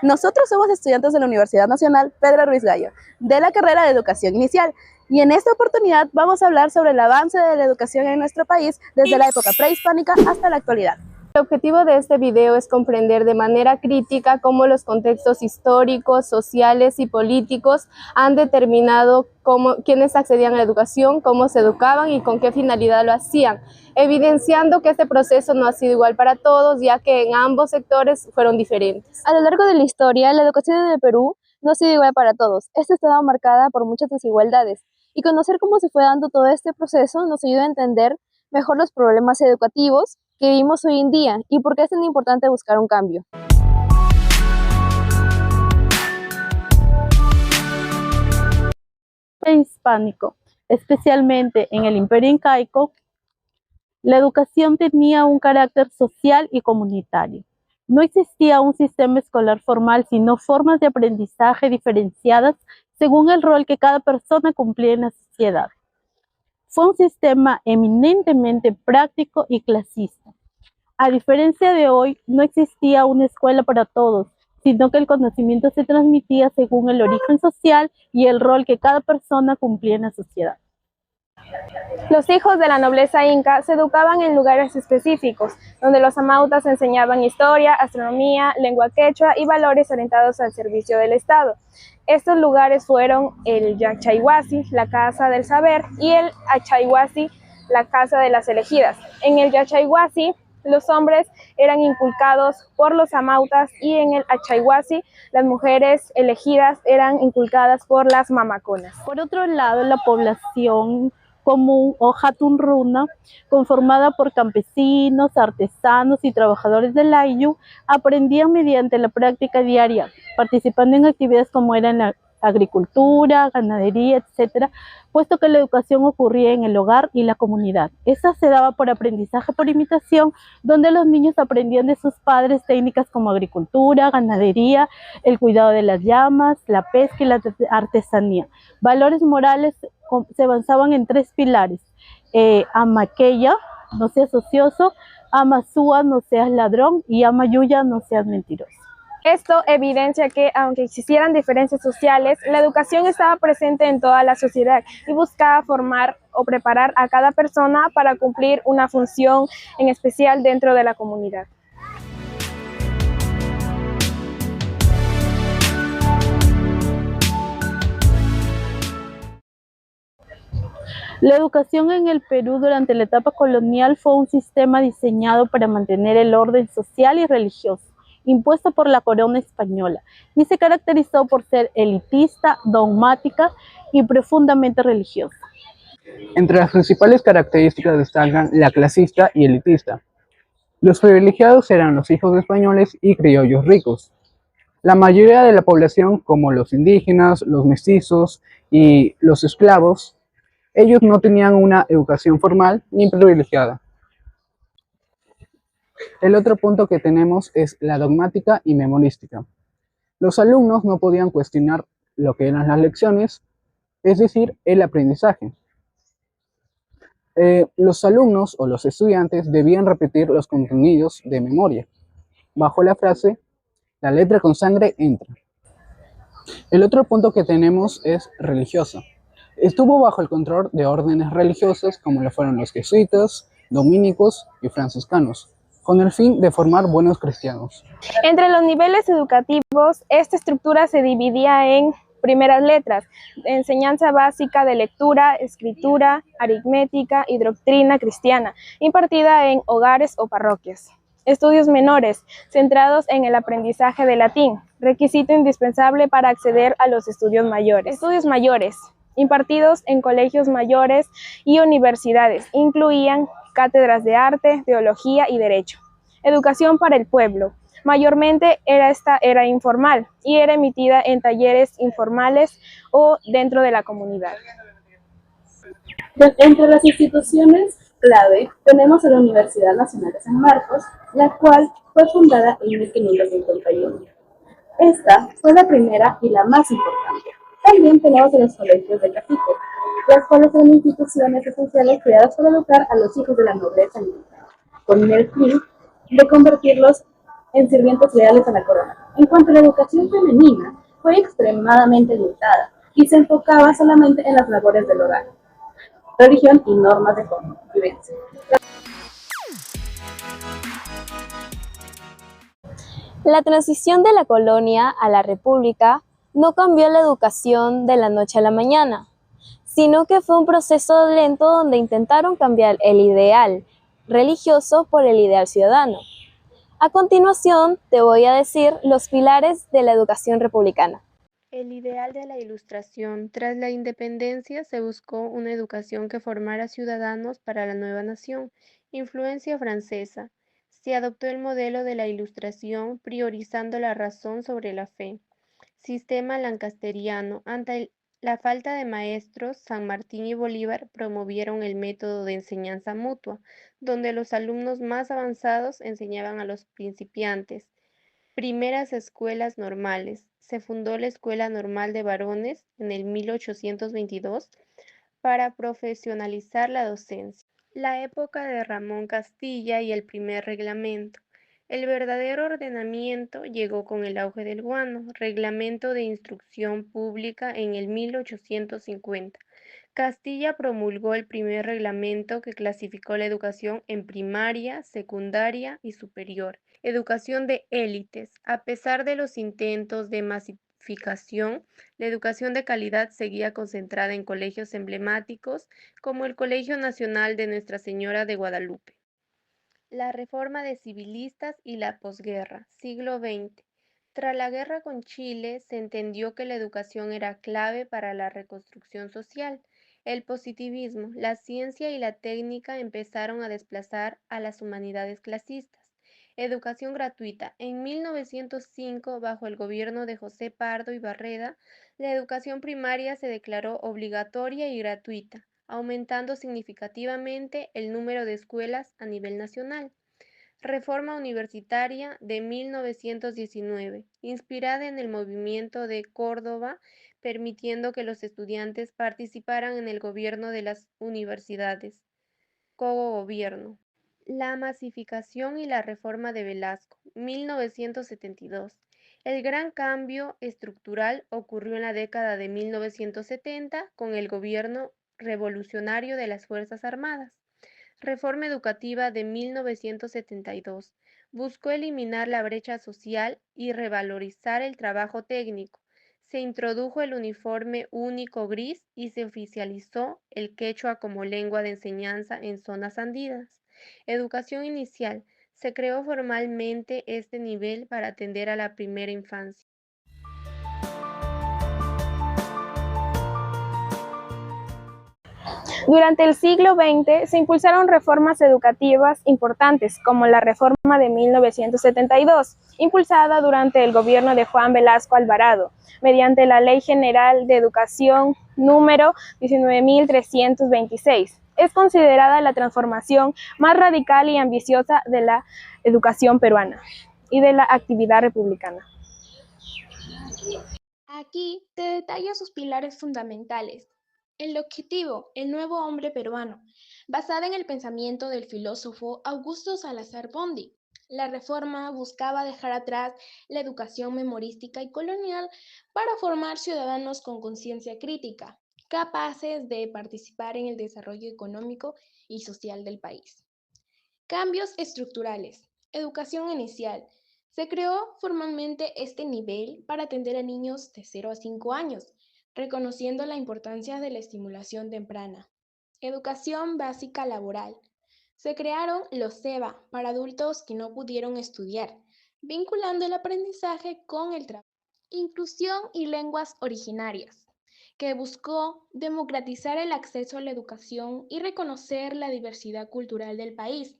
Nosotros somos estudiantes de la Universidad Nacional Pedro Ruiz Gallo, de la carrera de Educación Inicial, y en esta oportunidad vamos a hablar sobre el avance de la educación en nuestro país desde la época prehispánica hasta la actualidad. El objetivo de este video es comprender de manera crítica cómo los contextos históricos, sociales y políticos han determinado quiénes accedían a la educación, cómo se educaban y con qué finalidad lo hacían, evidenciando que este proceso no ha sido igual para todos, ya que en ambos sectores fueron diferentes. A lo largo de la historia, la educación en el Perú no ha sido igual para todos. Esta estaba marcada por muchas desigualdades, y conocer cómo se fue dando todo este proceso nos ayuda a entender mejor los problemas educativos que vivimos hoy en día y por qué es tan importante buscar un cambio. Prehispánico, especialmente en el Imperio Incaico, la educación tenía un carácter social y comunitario. No existía un sistema escolar formal, sino formas de aprendizaje diferenciadas según el rol que cada persona cumplía en la sociedad. Fue un sistema eminentemente práctico y clasista. A diferencia de hoy, no existía una escuela para todos, sino que el conocimiento se transmitía según el origen social y el rol que cada persona cumplía en la sociedad. Los hijos de la nobleza inca se educaban en lugares específicos, donde los amautas enseñaban historia, astronomía, lengua quechua y valores orientados al servicio del Estado. Estos lugares fueron el Yachayhuasi, la casa del saber, y el Achayhuasi, la casa de las elegidas. En el Yachayhuasi, los hombres eran inculcados por los amautas y en el Achayhuasi, las mujeres elegidas eran inculcadas por las mamaconas. Por otro lado, la población común o Hatunruna, conformada por campesinos, artesanos y trabajadores del Ayllu, aprendían mediante la práctica diaria, participando en actividades como eran la agricultura, ganadería, etcétera, puesto que la educación ocurría en el hogar y la comunidad. Esa se daba por aprendizaje por imitación, donde los niños aprendían de sus padres técnicas como agricultura, ganadería, el cuidado de las llamas, la pesca y la artesanía. Valores morales se avanzaban en 3 pilares: Amaqueya, no seas ocioso; Amasúa, no seas ladrón; y Amayuya, no seas mentiroso. Esto evidencia que, aunque existieran diferencias sociales, la educación estaba presente en toda la sociedad y buscaba formar o preparar a cada persona para cumplir una función en especial dentro de la comunidad. La educación en el Perú durante la etapa colonial fue un sistema diseñado para mantener el orden social y religioso, impuesto por la corona española, y se caracterizó por ser elitista, dogmática y profundamente religiosa. Entre las principales características destacan la clasista y elitista. Los privilegiados eran los hijos de españoles y criollos ricos. La mayoría de la población, como los indígenas, los mestizos y los esclavos, ellos no tenían una educación formal ni privilegiada. El otro punto que tenemos es la dogmática y memorística. Los alumnos no podían cuestionar lo que eran las lecciones, es decir, el aprendizaje. Los alumnos o los estudiantes debían repetir los contenidos de memoria, bajo la frase, la letra con sangre entra. El otro punto que tenemos es religiosa. Estuvo bajo el control de órdenes religiosas como lo fueron los jesuitas, dominicos y franciscanos, con el fin de formar buenos cristianos. Entre los niveles educativos, esta estructura se dividía en primeras letras, enseñanza básica de lectura, escritura, aritmética y doctrina cristiana, impartida en hogares o parroquias. Estudios menores, centrados en el aprendizaje de latín, requisito indispensable para acceder a los estudios mayores. Estudios mayores, impartidos en colegios mayores y universidades, incluían cátedras de arte, teología y derecho. Educación para el pueblo. Mayormente era informal y era emitida en talleres informales o dentro de la comunidad. Entre las instituciones clave tenemos a la Universidad Nacional de San Marcos, la cual fue fundada en 1551. Esta fue la primera y la más importante. También tenemos a los colegios de caciques, las cuales son instituciones esenciales creadas para educar a los hijos de la nobleza inca, con el fin de convertirlos en sirvientes leales a la corona. En cuanto a la educación femenina, fue extremadamente limitada y se enfocaba solamente en las labores del hogar, religión y normas de convivencia. La transición de la colonia a la república no cambió la educación de la noche a la mañana, sino que fue un proceso lento donde intentaron cambiar el ideal religioso por el ideal ciudadano. A continuación, te voy a decir los pilares de la educación republicana. El ideal de la Ilustración. Tras la independencia se buscó una educación que formara ciudadanos para la nueva nación. Influencia francesa. Se adoptó el modelo de la Ilustración, priorizando la razón sobre la fe. Sistema lancasteriano. Ante la falta de maestros, San Martín y Bolívar promovieron el método de enseñanza mutua, donde los alumnos más avanzados enseñaban a los principiantes. Primeras escuelas normales. Se fundó la Escuela Normal de Varones en el 1822 para profesionalizar la docencia. La época de Ramón Castilla y el primer reglamento. El verdadero ordenamiento llegó con el auge del guano, Reglamento de Instrucción Pública en el 1850. Castilla promulgó el primer reglamento que clasificó la educación en primaria, secundaria y superior. Educación de élites. A pesar de los intentos de masificación, la educación de calidad seguía concentrada en colegios emblemáticos como el Colegio Nacional de Nuestra Señora de Guadalupe. La reforma de civilistas y la posguerra, siglo XX. Tras la guerra con Chile, se entendió que la educación era clave para la reconstrucción social. El positivismo, la ciencia y la técnica empezaron a desplazar a las humanidades clasistas. Educación gratuita. En 1905, bajo el gobierno de José Pardo y Barreda, la educación primaria se declaró obligatoria y gratuita, aumentando significativamente el número de escuelas a nivel nacional. Reforma Universitaria de 1919, inspirada en el movimiento de Córdoba, permitiendo que los estudiantes participaran en el gobierno de las universidades. Cogobierno. La masificación y la reforma de Velasco, 1972. El gran cambio estructural ocurrió en la década de 1970 con el gobierno revolucionario de las Fuerzas Armadas. Reforma educativa de 1972. Buscó eliminar la brecha social y revalorizar el trabajo técnico. Se introdujo el uniforme único gris y se oficializó el quechua como lengua de enseñanza en zonas andinas. Educación inicial. Se creó formalmente este nivel para atender a la primera infancia. Durante el siglo XX se impulsaron reformas educativas importantes, como la reforma de 1972, impulsada durante el gobierno de Juan Velasco Alvarado, mediante la Ley General de Educación número 19.326. Es considerada la transformación más radical y ambiciosa de la educación peruana y de la actividad republicana. Aquí te detallo sus pilares fundamentales. El objetivo, el nuevo hombre peruano, basada en el pensamiento del filósofo Augusto Salazar Bondy. La reforma buscaba dejar atrás la educación memorística y colonial para formar ciudadanos con conciencia crítica, capaces de participar en el desarrollo económico y social del país. Cambios estructurales. Educación inicial. Se creó formalmente este nivel para atender a niños de 0 a 5 años, reconociendo la importancia de la estimulación temprana. Educación básica laboral. Se crearon los SEBA para adultos que no pudieron estudiar, vinculando el aprendizaje con el trabajo. Inclusión y lenguas originarias, que buscó democratizar el acceso a la educación y reconocer la diversidad cultural del país.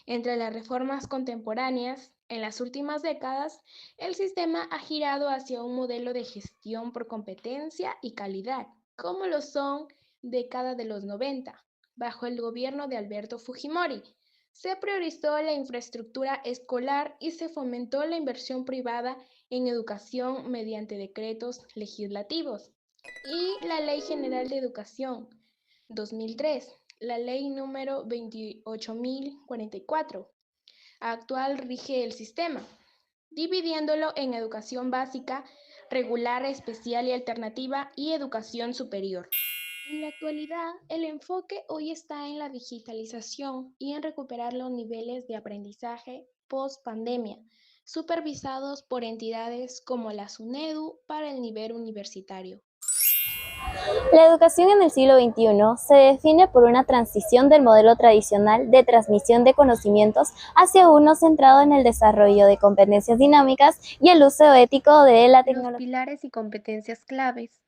Entre las reformas contemporáneas, en las últimas décadas, el sistema ha girado hacia un modelo de gestión por competencia y calidad, como lo son década de los 90, bajo el gobierno de Alberto Fujimori. Se priorizó la infraestructura escolar y se fomentó la inversión privada en educación mediante decretos legislativos. Y la Ley General de Educación, 2003, la ley número 28.044, actual rige el sistema. dividiéndolo en educación básica, regular, especial y alternativa y educación superior. En la actualidad, el enfoque hoy está en la digitalización y en recuperar los niveles de aprendizaje post-pandemia, supervisados por entidades como la SUNEDU para el nivel universitario. La educación en el siglo XXI se define por una transición del modelo tradicional de transmisión de conocimientos hacia uno centrado en el desarrollo de competencias dinámicas y el uso ético de la Los tecnología. pilares y competencias claves.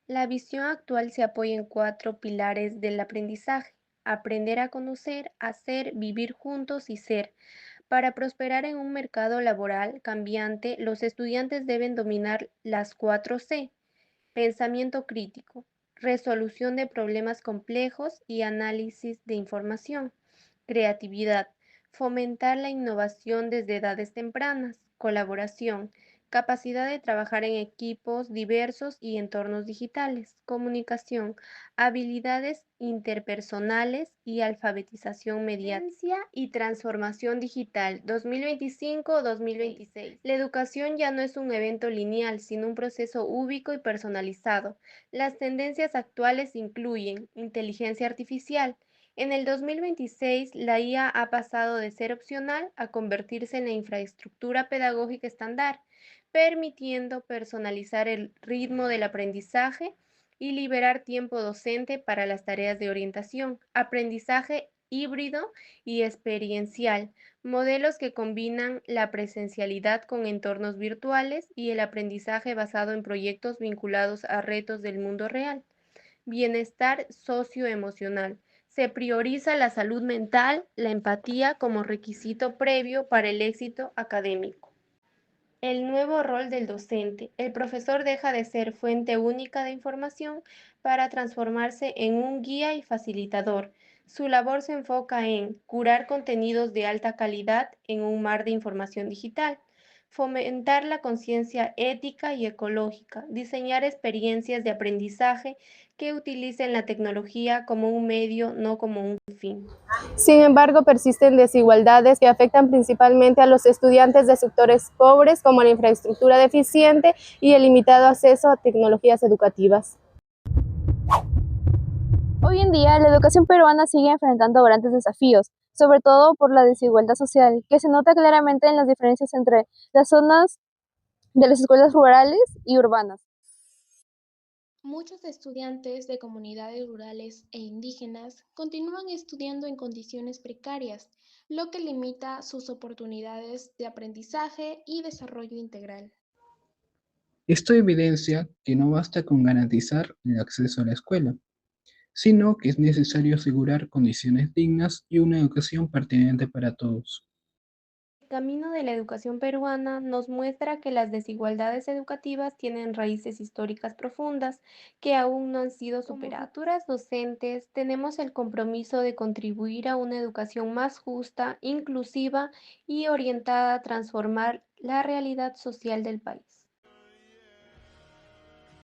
La visión actual se apoya en 4 pilares del aprendizaje: aprender a conocer, hacer, vivir juntos y ser. Para prosperar en un mercado laboral cambiante, los estudiantes deben dominar las 4 C: pensamiento crítico, resolución de problemas complejos y análisis de información; creatividad, fomentar la innovación desde edades tempranas; colaboración, capacidad de trabajar en equipos diversos y entornos digitales; comunicación, habilidades interpersonales y alfabetización mediática; ciencia y transformación digital 2025-2026. La educación ya no es un evento lineal, sino un proceso úbico y personalizado. Las tendencias actuales incluyen inteligencia artificial. En el 2026, la IA ha pasado de ser opcional a convertirse en la infraestructura pedagógica estándar, permitiendo personalizar el ritmo del aprendizaje y liberar tiempo docente para las tareas de orientación. Aprendizaje híbrido y experiencial, modelos que combinan la presencialidad con entornos virtuales y el aprendizaje basado en proyectos vinculados a retos del mundo real. Bienestar socioemocional. Se prioriza la salud mental, la empatía como requisito previo para el éxito académico. El nuevo rol del docente. El profesor deja de ser fuente única de información para transformarse en un guía y facilitador. Su labor se enfoca en curar contenidos de alta calidad en un mar de información digital, fomentar la conciencia ética y ecológica, diseñar experiencias de aprendizaje que utilicen la tecnología como un medio, no como un fin. Sin embargo, persisten desigualdades que afectan principalmente a los estudiantes de sectores pobres, como la infraestructura deficiente y el limitado acceso a tecnologías educativas. Hoy en día, la educación peruana sigue enfrentando grandes desafíos, sobre todo por la desigualdad social, que se nota claramente en las diferencias entre las zonas de las escuelas rurales y urbanas. Muchos estudiantes de comunidades rurales e indígenas continúan estudiando en condiciones precarias, lo que limita sus oportunidades de aprendizaje y desarrollo integral. Esto evidencia que no basta con garantizar el acceso a la escuela, sino que es necesario asegurar condiciones dignas y una educación pertinente para todos. El camino de la educación peruana nos muestra que las desigualdades educativas tienen raíces históricas profundas que aún no han sido superadas. Como futuras docentes, tenemos el compromiso de contribuir a una educación más justa, inclusiva y orientada a transformar la realidad social del país.